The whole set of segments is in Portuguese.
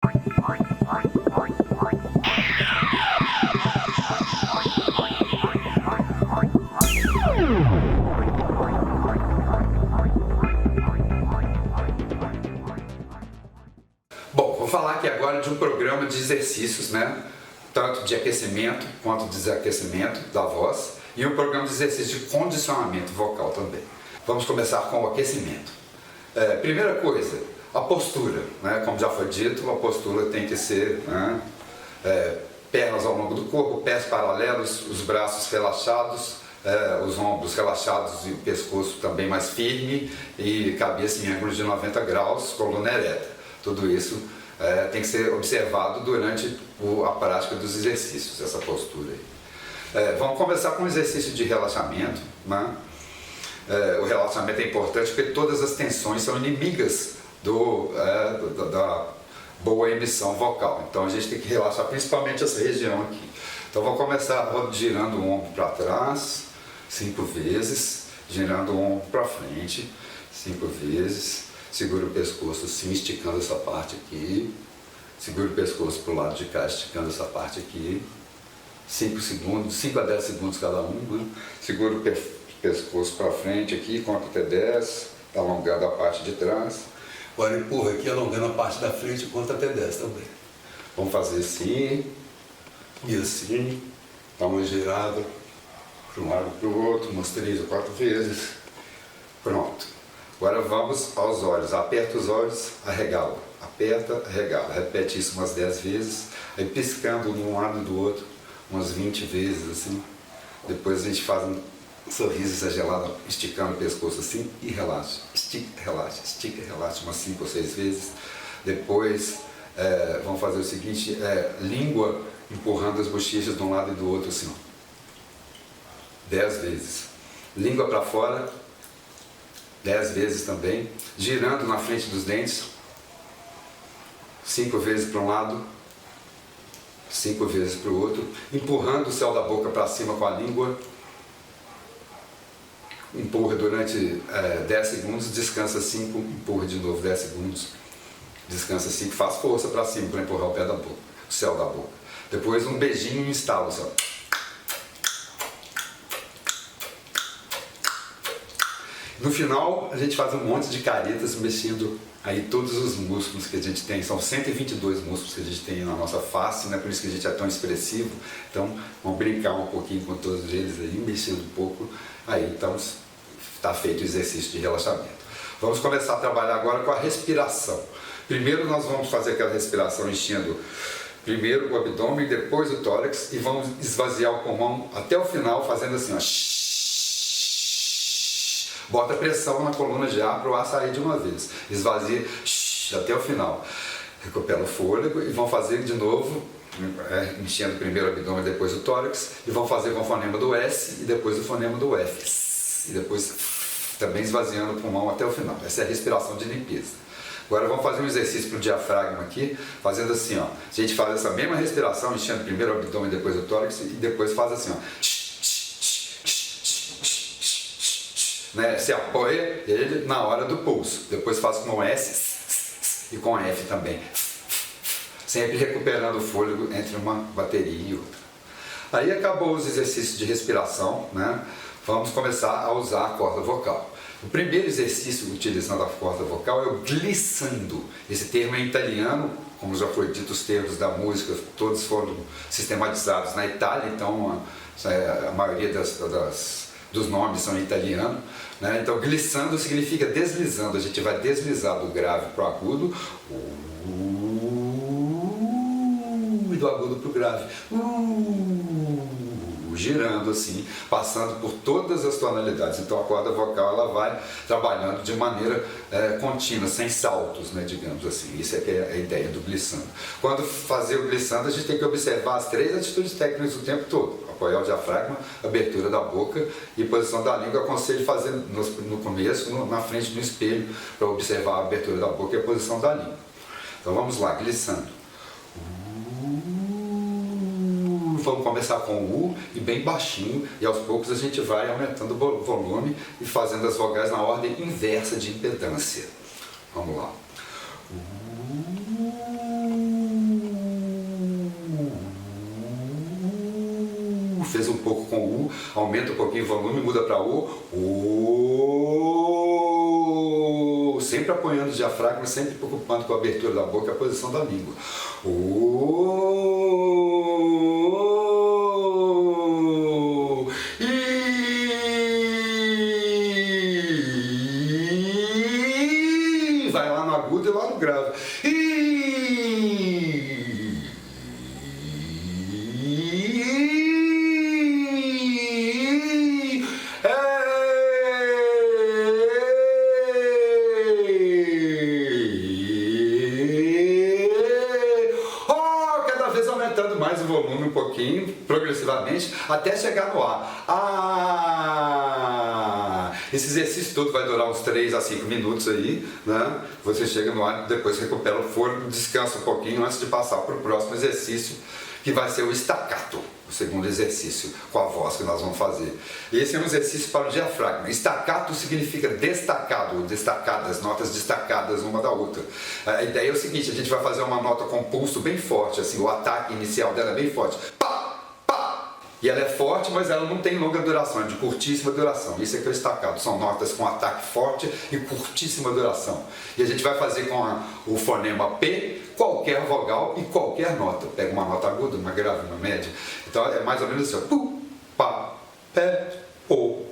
Bom, vou falar aqui agora de um programa de exercícios, né? Tanto de aquecimento quanto de desaquecimento da voz, e um programa de exercício de condicionamento vocal também. Vamos começar com o aquecimento. Primeira coisa, a postura, né? Como já foi dito, a postura tem que ser, né? Pernas ao longo do corpo, pés paralelos, os braços relaxados, os ombros relaxados e o pescoço também mais firme, e cabeça em ângulo de 90 graus, coluna ereta. Tudo isso tem que ser observado durante a prática dos exercícios, essa postura aí. Vamos começar com um exercício de relaxamento, né? O relaxamento é importante porque todas as tensões são inimigas da boa emissão vocal. Então a gente tem que relaxar principalmente essa região aqui. Então vou começar girando o ombro para trás 5 vezes, girando o ombro para frente 5 vezes. Segura o pescoço assim, esticando essa parte aqui. Segura o pescoço para o lado de cá, esticando essa parte aqui. 5 segundos, 5 a 10 segundos cada um, né? Segura o pescoço para frente aqui, conta até 10, alongando a parte de trás. Agora empurra aqui, alongando a parte da frente, conta até 10 também. Vamos fazer assim e assim. Dá uma girada para um lado e para o outro, umas 3 ou 4 vezes. Pronto. Agora vamos aos olhos. Aperta os olhos, arregala. Aperta, arregala. Repete isso umas 10 vezes. Aí piscando de um lado e do outro umas 20 vezes assim. Depois a gente faz um sorriso exagerado, esticando o pescoço assim e relaxa. Estica, relaxa, estica, relaxa umas 5 ou 6 vezes. Depois vamos fazer o seguinte, língua empurrando as bochechas de um lado e do outro assim. 10 vezes. Língua para fora. 10 vezes também, girando na frente dos dentes, 5 vezes para um lado, 5 vezes para o outro, empurrando o céu da boca para cima com a língua, empurra durante 10 segundos, descansa 5, empurra de novo 10 segundos, descansa 5, faz força para cima para empurrar o pé da boca, o céu da boca. Depois um beijinho e um estalo, assim, ó. No final, a gente faz um monte de caretas mexendo aí todos os músculos que a gente tem. São 122 músculos que a gente tem na nossa face, né? Por isso que a gente é tão expressivo. Então, vamos brincar um pouquinho com todos eles aí, mexendo um pouco. Aí, então, está feito o exercício de relaxamento. Vamos começar a trabalhar agora com a respiração. Primeiro, nós vamos fazer aquela respiração enchendo primeiro o abdômen, depois o tórax, e vamos esvaziar o pulmão até o final, fazendo assim, ó. Bota pressão na coluna de ar para o ar sair de uma vez. Esvazia até o final. Recupera o fôlego e vão fazer de novo, enchendo primeiro o abdômen, depois o tórax, e vão fazer com o fonema do S e depois o fonema do F. E depois também esvaziando o pulmão até o final. Essa é a respiração de limpeza. Agora vamos fazer um exercício para o diafragma aqui, fazendo assim, ó. A gente faz essa mesma respiração, enchendo primeiro o abdômen, depois o tórax, e depois faz assim, ó. Né? Se apoia ele na hora do pulso. Depois faz com o S e com F também. Sempre recuperando o fôlego entre uma bateria e outra. Aí acabou os exercícios de respiração, né? Vamos começar a usar a corda vocal. O primeiro exercício utilizando a corda vocal é o glissando. Esse termo é italiano, como já foi dito, os termos da música, todos foram sistematizados na Itália, então a maioria dos nomes são italianos, né? Então glissando significa deslizando, a gente vai deslizar do grave para o agudo, e do agudo para o grave, girando assim, passando por todas as tonalidades. Então a corda vocal ela vai trabalhando de maneira contínua, sem saltos, né, digamos assim. Isso é que é a ideia do glissando. Quando fazer o glissando, a gente tem que observar as 3 atitudes técnicas o tempo todo: apoiar o diafragma, abertura da boca e posição da língua. Eu aconselho fazer no começo, na frente do espelho, para observar a abertura da boca e a posição da língua. Então vamos lá, glissando. Vamos começar com o U e bem baixinho, e aos poucos a gente vai aumentando o volume e fazendo as vogais na ordem inversa de impedância. Vamos lá. pouco com o U, aumenta um pouquinho o volume, muda para o. Sempre apoiando o diafragma, sempre preocupando com a abertura da boca e a posição da língua. Vai lá no agudo e lá no grave. Cada vez aumentando mais o volume um pouquinho, progressivamente, até chegar no A. Esse exercício todo vai durar uns 3 a 5 minutos aí, né? Você chega no ar, depois recupera o fôlego, descansa um pouquinho antes de passar para o próximo exercício, que vai ser o staccato, o segundo exercício com a voz que nós vamos fazer. Esse é um exercício para o diafragma. Staccato significa destacado, destacadas, notas destacadas uma da outra. A ideia é o seguinte, a gente vai fazer uma nota com pulso bem forte, assim, o ataque inicial dela é bem forte. E ela é forte, mas ela não tem longa duração, é de curtíssima duração. Isso é que é o staccato, são notas com ataque forte e curtíssima duração. E a gente vai fazer com o fonema P, qualquer vogal e qualquer nota. Pega uma nota aguda, uma grave, uma média. Então é mais ou menos assim, ó. Pu, pá, pé, pô,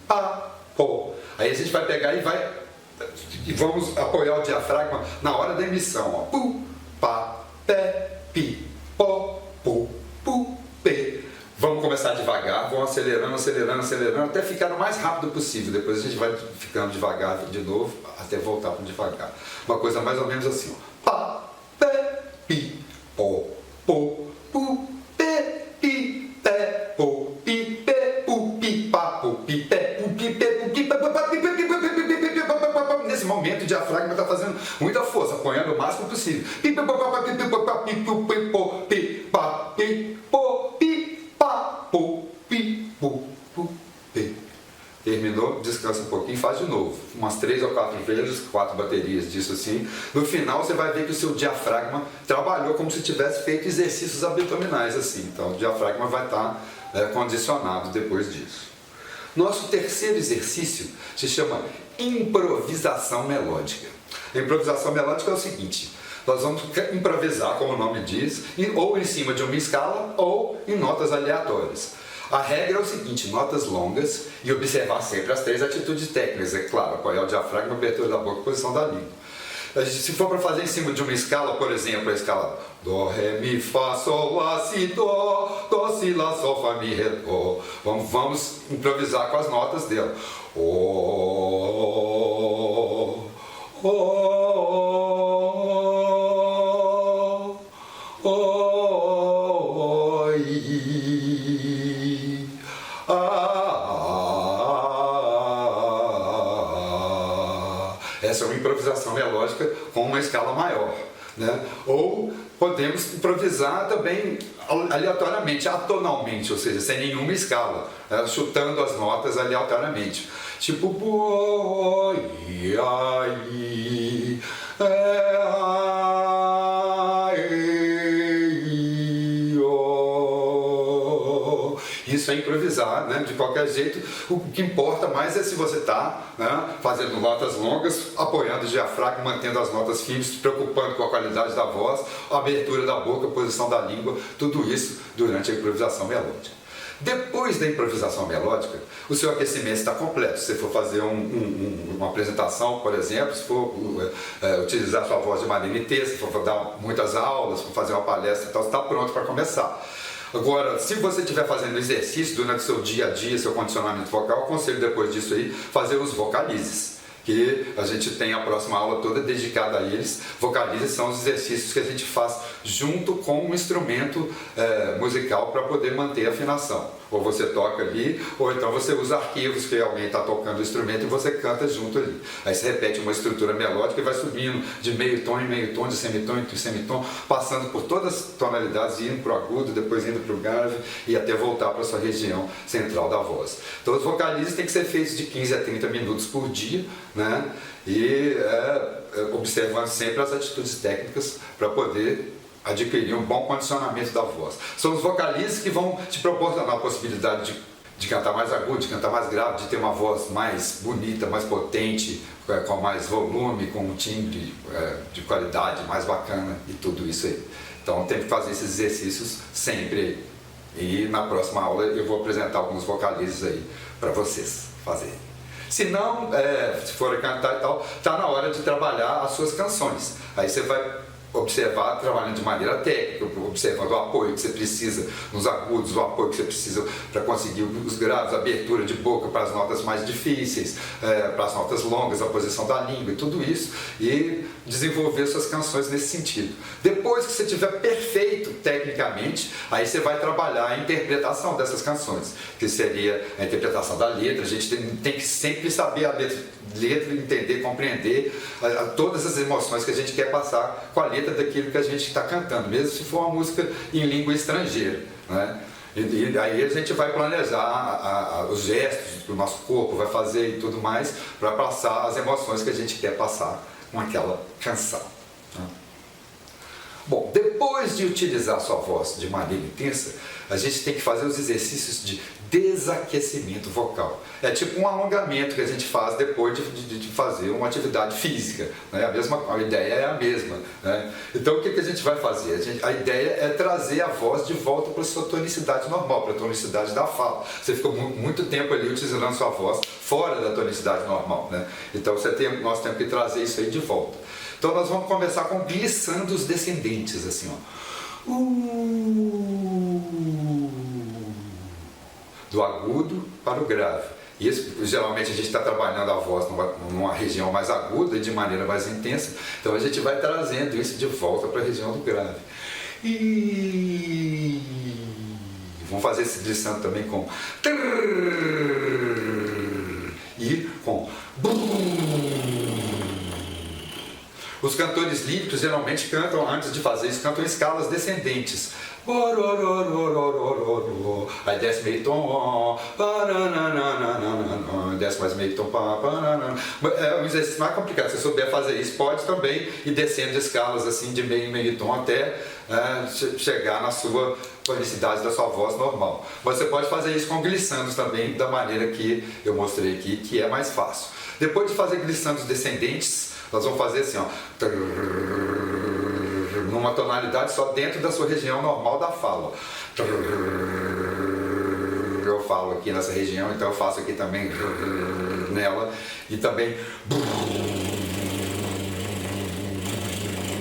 pá, pô. Aí a gente vai pegar e vamos apoiar o diafragma na hora da emissão, ó. Pu, pá, pé, pi, pó, pu, pu, pê. Vamos começar devagar, vamos acelerando, acelerando, acelerando, até ficar o mais rápido possível. Depois a gente vai ficando devagar de novo, até voltar para devagar. Uma coisa mais ou menos assim, ó. Pá, pé, pi, pó, pu, pé, pi, pé, pô, pi, pé, pu, pi, pá, pu, pi, pé, pu, pi, pé, pu, pi, pé, pu, pi, pé, nesse momento o diafragma está fazendo muita força, apoiando o máximo possível. Pi, pá, pá, pi, pá, pá, pi, pu, pi, pô, pi, pá, pi, pô, pi, pô, pi, pu, pu, pi. Terminou, descansa um pouquinho, faz de novo. Umas 3 ou 4 vezes, 4 baterias disso assim. No final você vai ver que o seu diafragma trabalhou como se tivesse feito exercícios abdominais assim. Então o diafragma vai estar condicionado depois disso. Nosso terceiro exercício se chama improvisação melódica. A improvisação melódica é o seguinte: nós vamos improvisar, como o nome diz, ou em cima de uma escala ou em notas aleatórias. A regra é o seguinte: notas longas e observar sempre as 3 atitudes técnicas, é claro, apoiar o diafragma, abertura da boca e posição da língua. Se for para fazer em cima de uma escala, por exemplo, a escala Dó, Ré, Mi, Fá, Sol, Lá, Si, Dó, Dó, Si, Lá, Sol, Fá, Mi, Ré, Dó. Vamos improvisar com as notas dela. Essa é uma improvisação melódica com uma escala maior, né? Ou podemos improvisar também aleatoriamente, atonalmente, ou seja, sem nenhuma escala, chutando as notas aleatoriamente. Tipo, isso é improvisar, né? De qualquer jeito. O que importa mais é se você está, né, fazendo notas longas, apoiando o diafragma, mantendo as notas firmes, se preocupando com a qualidade da voz, a abertura da boca, a posição da língua, tudo isso durante a improvisação melódica. Depois da improvisação melódica, o seu aquecimento está completo. Se você for fazer uma apresentação, por exemplo, se for utilizar a sua voz de maneira intensa, se for dar muitas aulas, se for fazer uma palestra e tal, você está pronto para começar. Agora, se você estiver fazendo exercício durante o seu dia a dia, seu condicionamento vocal, eu aconselho depois disso aí, fazer os vocalizes, que a gente tem a próxima aula toda dedicada a eles. Vocalizes são os exercícios que a gente faz junto com um instrumento musical para poder manter a afinação. Ou você toca ali, ou então você usa arquivos que alguém está tocando o instrumento e você canta junto ali. Aí você repete uma estrutura melódica e vai subindo de meio tom em meio tom, de semitom em semitom, passando por todas as tonalidades, indo para o agudo, depois indo para o grave e até voltar para a sua região central da voz. Então os vocalizes têm que ser feitos de 15 a 30 minutos por dia, né? E observando sempre as atitudes técnicas para poder adquirir um bom condicionamento da voz. São os vocalistas que vão te proporcionar a possibilidade de cantar mais agudo, de cantar mais grave, de ter uma voz mais bonita, mais potente, com mais volume, com um timbre de qualidade mais bacana e tudo isso aí. Então tem que fazer esses exercícios sempre. E na próxima aula eu vou apresentar alguns vocalistas aí para vocês fazerem. Se não, se for cantar e tal, está na hora de trabalhar as suas canções. Aí você vai observar trabalhando de maneira técnica, observando o apoio que você precisa nos agudos, o apoio que você precisa para conseguir os graves, a abertura de boca para as notas mais difíceis, para as notas longas, a posição da língua e tudo isso, e desenvolver suas canções nesse sentido. Depois que você tiver perfeito tecnicamente, aí você vai trabalhar a interpretação dessas canções, que seria a interpretação da letra. A gente tem que sempre saber a letra, entender, compreender todas as emoções que a gente quer passar com a letra daquilo que a gente está cantando, mesmo se for uma música em língua estrangeira, né? E aí a gente vai planejar os gestos que o nosso corpo vai fazer e tudo mais para passar as emoções que a gente quer passar com aquela canção, né? Bom, depois de utilizar a sua voz de maneira intensa, a gente tem que fazer os exercícios de desaquecimento vocal. É tipo um alongamento que a gente faz depois de fazer uma atividade física, né? A ideia é a mesma, né? Então o que a gente vai fazer? A ideia é trazer a voz de volta para a sua tonicidade normal, para a tonicidade da fala. Você ficou muito tempo ali utilizando a sua voz fora da tonicidade normal, né? Então nós temos que trazer isso aí de volta. Então nós vamos começar com glissandos descendentes, assim, ó. Do agudo para o grave. Isso, geralmente a gente está trabalhando a voz numa região mais aguda e de maneira mais intensa, então a gente vai trazendo isso de volta para a região do grave. E vamos fazer esse glissando também com e com. Os cantores líricos geralmente cantam, antes de fazer isso, cantam em escalas descendentes. Aí desce meio tom, desce mais meio tom. É um exercício mais complicado. Se você souber fazer isso, pode também ir descendo de escalas assim, de meio em meio tom, até chegar na sua tonicidade da sua voz normal. Você pode fazer isso com glissandos também, da maneira que eu mostrei aqui, que é mais fácil. Depois de fazer glissandos descendentes, nós vamos fazer assim, ó, numa tonalidade só dentro da sua região normal da fala. Eu falo aqui nessa região, então eu faço aqui também nela, e também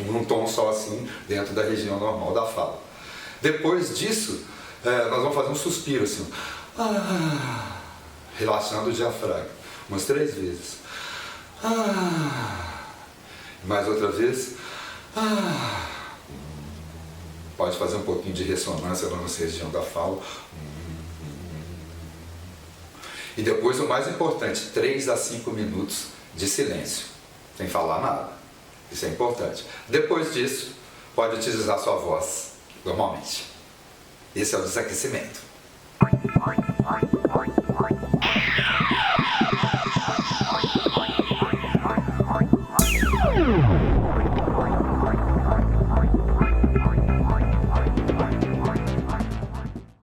num tom só assim, dentro da região normal da fala. Depois disso, nós vamos fazer um suspiro assim, relaxando o diafragma, umas 3 vezes. Mais outra vez. Pode fazer um pouquinho de ressonância lá nessa região da fala. E depois o mais importante, 3 a 5 minutos de silêncio, sem falar nada. Isso é importante. Depois disso, pode utilizar sua voz normalmente. Esse é o desaquecimento.